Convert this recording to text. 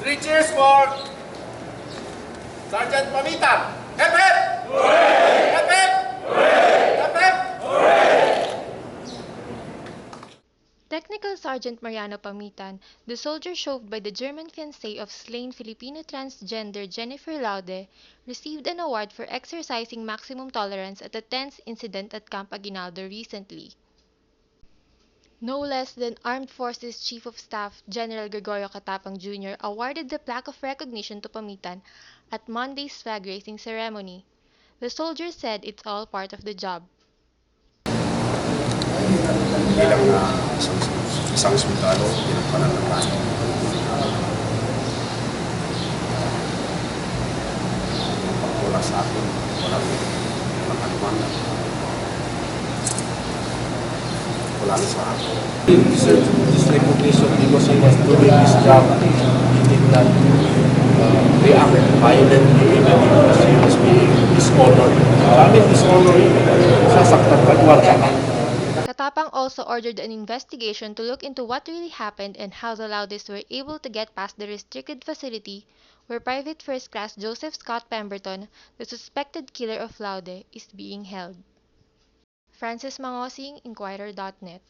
Three cheers for Sergeant Pamitan. Hep hep! Hep hep! Hep hep! Technical Sergeant Mariano Pamitan, the soldier shoved by the German fiancé of slain Filipino transgender Jennifer Laude, received an award for exercising maximum tolerance at a tense incident at Camp Aguinaldo recently. No less than Armed Forces Chief of Staff General Gregorio Catapang Jr. awarded the plaque of recognition to Pamitan at Monday's flag raising ceremony. The soldier said it's all part of the job. Bilang isang sundalo, bilang pananalaman. Wala sa akin, walang anuman. Wala na sa akin. He deserved this recognition because he was doing his job. He did not react violently even because he was being dishonored. Sa amin, dishonored, sasaktan ka, gwarda ka. Katapang also ordered an investigation to look into what really happened and how the Laudes were able to get past the restricted facility where Private First Class Joseph Scott Pemberton, the suspected killer of Laude, is being held. Francis Mangosing, Inquirer.net.